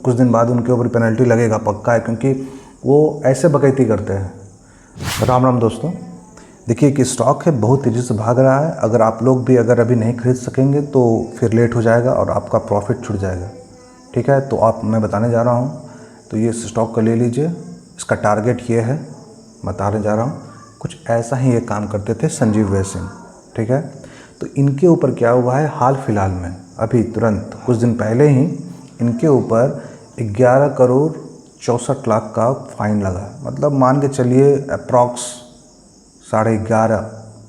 कुछ दिन बाद उनके ऊपर पेनल्टी लगेगा, पक्का है, क्योंकि वो ऐसे बकैती करते हैं। राम राम दोस्तों, देखिए कि स्टॉक है बहुत तेज़ी से भाग रहा है। अगर आप लोग भी अगर अभी नहीं खरीद सकेंगे तो फिर लेट हो जाएगा और आपका प्रॉफिट छूट जाएगा। ठीक है, तो मैं बताने जा रहा हूँ, तो ये स्टॉक को ले लीजिए। इसका टारगेट ये है, बताने जा रहा हूँ। कुछ ऐसा ही ये काम करते थे संजीव वैसिंह। ठीक है, तो इनके ऊपर क्या हुआ है हाल फिलहाल में, अभी तुरंत कुछ दिन पहले ही इनके ऊपर 11 करोड़ 64 लाख का फाइन लगा। मतलब मान के चलिए अप्रॉक्स 11.5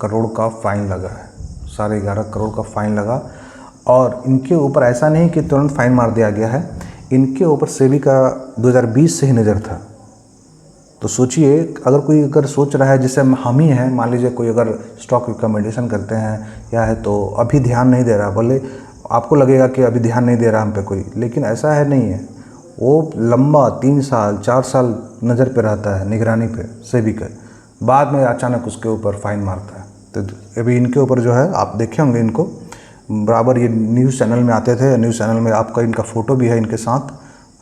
करोड़ का फाइन लगा है। 11.5 करोड़ का फाइन लगा। और इनके ऊपर ऐसा नहीं कि तुरंत फाइन मार दिया गया है, इनके ऊपर सेबी का 2020 से ही नज़र था। तो सोचिए, अगर कोई सोच रहा है, जैसे हम ही हैं, मान लीजिए कोई अगर स्टॉक रिकमेंडेशन करते हैं या है तो अभी ध्यान नहीं दे रहा, बोले आपको लगेगा कि अभी ध्यान नहीं दे रहा हम पे कोई, लेकिन ऐसा है नहीं है। वो लंबा 3 साल 4 साल नज़र पे रहता है, निगरानी पे सेबी के, बाद में अचानक उसके ऊपर फाइन मारता है। तो अभी इनके ऊपर जो है, आप देखे होंगे इनको बराबर, ये न्यूज़ चैनल में आते थे। न्यूज़ चैनल में आपका इनका फ़ोटो भी है इनके साथ,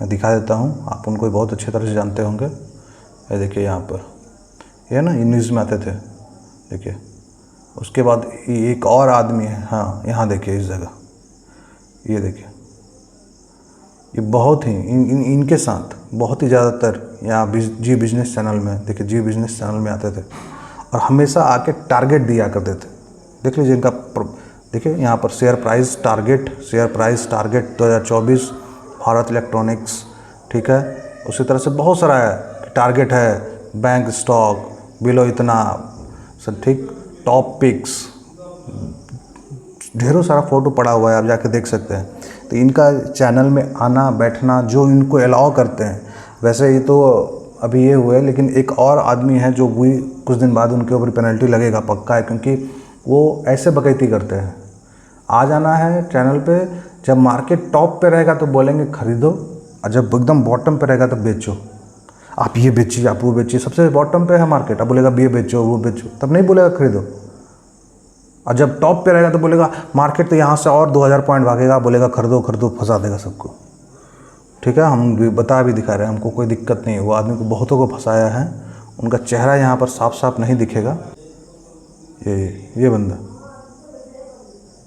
मैं दिखा देता हूँ, आप उनको बहुत अच्छी तरह से जानते होंगे। ये देखिए यहाँ पर, ये ना, ये न्यूज़ में आते थे, देखिए। उसके बाद एक और आदमी है, हाँ यहाँ देखिए, इस जगह ये देखिए, ये बहुत ही इनके साथ बहुत ही ज़्यादातर यहाँ जी बिजनेस चैनल में, देखिए जी बिजनेस चैनल में आते थे और हमेशा आके टारगेट दिया करते थे। देख लीजिए इनका, देखिए यहाँ पर share price target 2024 Bharat electronics. ठीक है, उसी तरह से बहुत सारा है टारगेट है, बैंक स्टॉक बिलो इतना सब, ठीक, टॉप पिक्स, ढेरों सारा फ़ोटो पड़ा हुआ है, आप जाके देख सकते हैं। तो इनका चैनल में आना बैठना जो इनको अलाउ करते हैं, वैसे ये तो अभी ये हुए, लेकिन एक और आदमी है जो भी कुछ दिन बाद उनके ऊपर पेनल्टी लगेगा, पक्का है, क्योंकि वो ऐसे बकैती करते हैं। आ जाना है चैनल पे, जब मार्केट टॉप पे रहेगा तो बोलेंगे खरीदो, और जब एकदम बॉटम पे रहेगा तो बेचो। आप ये बेचिए, आप वो बेचिए, सबसे बॉटम पे है मार्केट, अब बोलेगा ये बेचो वो बेचो, तब नहीं बोलेगा खरीदो। और जब टॉप पे रहेगा तो बोलेगा मार्केट तो यहाँ से और 2000 पॉइंट भागेगा, बोलेगा खरीदो खरीदो, फंसा देगा सबको। ठीक है, हम भी बता भी दिखा रहे हैं, हमको कोई दिक्कत नहीं है। वो आदमी को बहुतों को फंसाया है, उनका चेहरा यहाँ पर साफ साफ नहीं दिखेगा। ये बंदा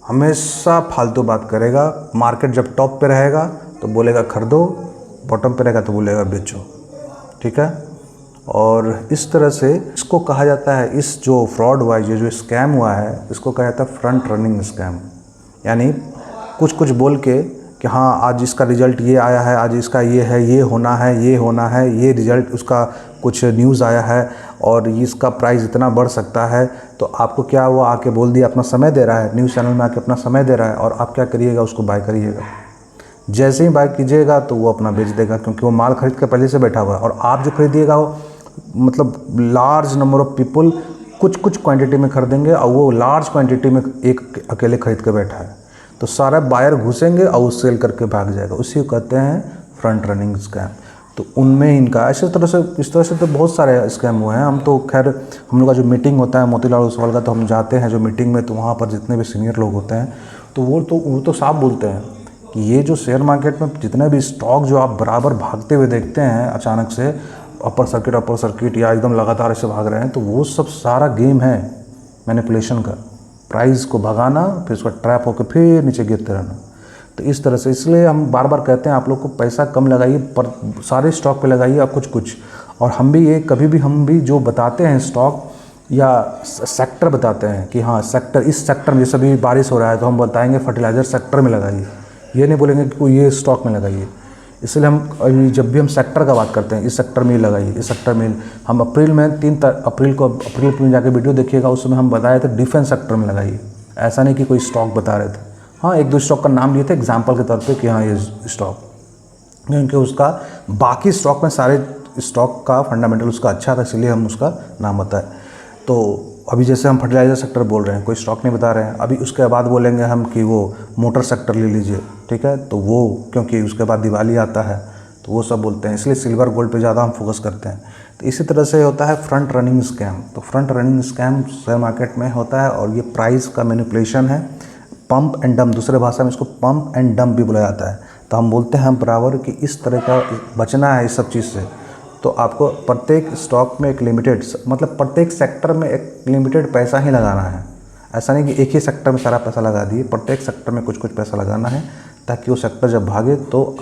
हमेशा फालतू बात करेगा। मार्केट जब टॉप पे रहेगा तो बोलेगा खरीदो, बॉटम पे रहेगा तो बोलेगा बेचो। ठीक है, और इस तरह से इसको कहा जाता है, इस जो फ्रॉड हुआ है, जो स्कैम हुआ है, इसको कहा जाता है फ्रंट रनिंग स्कैम। यानी कुछ बोल के कि हाँ आज इसका रिज़ल्ट ये आया है, आज इसका ये है, ये होना है, ये रिज़ल्ट उसका कुछ न्यूज़ आया है और इसका प्राइस इतना बढ़ सकता है। तो आपको क्या, वो आके बोल दिया, अपना समय दे रहा है, न्यूज़ चैनल में आके अपना समय दे रहा है, और आप क्या करिएगा, उसको बाय करिएगा। जैसे ही बाय कीजिएगा तो वो अपना बेच देगा, क्योंकि वो माल खरीद के पहले से बैठा हुआ है। और आप जो खरीदिएगा वो मतलब लार्ज नंबर ऑफ पीपल कुछ क्वांटिटी में खरीदेंगे, और वो लार्ज क्वांटिटी में एक अकेले खरीद के बैठा है, तो सारा बायर घुसेंगे और वो सेल करके भाग जाएगा। उसी को कहते हैं फ्रंट रनिंग स्कैम। तो उनमें इनका इस तरह से तो बहुत सारे स्कैम हुए हैं। हम तो खैर, हम लोग का जो मीटिंग होता है मोतीलाल ओसवाल का, तो हम जाते हैं जो मीटिंग में, तो वहाँ पर जितने भी सीनियर लोग होते हैं तो वो तो साफ बोलते हैं कि ये जो शेयर मार्केट में जितने भी स्टॉक जो आप बराबर भागते हुए देखते हैं, अचानक से अपर सर्किट या एकदम लगातार ऐसे भाग रहे हैं, तो वो सब सारा गेम है मैनिपुलेशन का। प्राइस को भगाना, फिर उसका ट्रैप होकर फिर नीचे गिरते रहना। तो इस तरह से, इसलिए हम बार बार कहते हैं आप लोग को पैसा कम लगाइए, पर सारे स्टॉक पे लगाइए, और कुछ। और हम भी जो बताते हैं स्टॉक या सेक्टर बताते हैं कि हाँ सेक्टर, इस सेक्टर में जैसे अभी बारिश हो रहा है तो हम बताएंगे फर्टिलाइज़र सेक्टर में लगाइए, ये नहीं बोलेंगे कि कोई ये स्टॉक में लगाइए। इसलिए हम जब भी हम सेक्टर का बात करते हैं, इस सेक्टर में लगाइए, इस सेक्टर में। हम अप्रैल में 3 अप्रैल में जाके वीडियो देखिएगा, उसमें हम बताए थे डिफेंस सेक्टर में लगाइए। ऐसा नहीं कि कोई स्टॉक बता रहे थे, हाँ 1-2 स्टॉक का नाम लिए थे एग्जाम्पल के तौर पे कि हाँ ये स्टॉक, क्योंकि उसका बाकी स्टॉक में सारे स्टॉक का फंडामेंटल उसका अच्छा था, इसलिए हम उसका नाम बताए। तो अभी जैसे हम फर्टिलाइज़र सेक्टर बोल रहे हैं, कोई स्टॉक नहीं बता रहे हैं। अभी उसके बाद बोलेंगे हम कि वो मोटर सेक्टर ले लीजिए, ठीक है, तो वो क्योंकि उसके बाद दिवाली आता है तो वो सब बोलते हैं, इसलिए सिल्वर गोल्ड पे ज़्यादा हम फोकस करते हैं। तो इसी तरह से होता है फ्रंट रनिंग स्कैम। तो front running scam share market में होता है, और ये प्राइस का मैनिपुलेशन है, पंप एंड डंप, दूसरे भाषा में इसको पंप एंड डंप भी बोला जाता है। तो हम बोलते हैं बराबर कि इस तरह का बचना है इस सब चीज़ से। तो आपको प्रत्येक स्टॉक में एक लिमिटेड, मतलब प्रत्येक सेक्टर में एक लिमिटेड पैसा ही लगाना है। ऐसा नहीं कि एक ही सेक्टर में सारा पैसा लगा दिए, प्रत्येक सेक्टर में कुछ कुछ पैसा लगाना है, ताकि वो सेक्टर जब भागे तो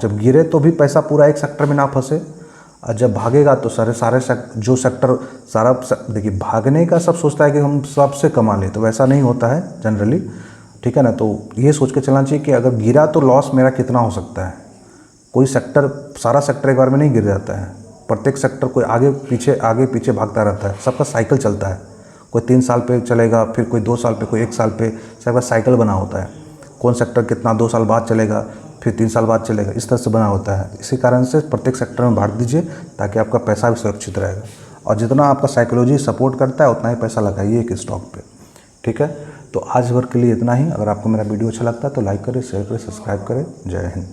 जब गिरे तो भी पैसा पूरा एक सेक्टर में ना फंसे, और जब भागेगा तो सारे जो सेक्टर सारा देखिए, भागने का सब सोचता है कि हम सबसे कमा लें, तो वैसा नहीं होता है जनरली, ठीक है ना। तो ये सोच के चलना चाहिए कि अगर गिरा तो लॉस मेरा कितना हो सकता है। कोई सेक्टर, सारा सेक्टर एक बार में नहीं गिर जाता है, प्रत्येक सेक्टर कोई आगे पीछे भागता रहता है, सबका साइकिल चलता है। कोई 3 साल पे चलेगा, फिर कोई 2 साल पे, कोई 1 साल पे, सबका साइकिल बना होता है। कौन सेक्टर कितना 2 साल बाद चलेगा, फिर 3 साल बाद चलेगा, इस तरह से बना होता है। इसी कारण से प्रत्येक सेक्टर में बांट दीजिए, ताकि आपका पैसा भी सुरक्षित रहेगा। और जितना आपका साइकोलॉजी सपोर्ट करता है उतना ही पैसा लगाइए एक स्टॉक पे, ठीक है। तो आज भर के लिए इतना ही। अगर आपको मेरा वीडियो अच्छा लगता है तो लाइक करें, शेयर करें, सब्सक्राइब करें। जय हिंद।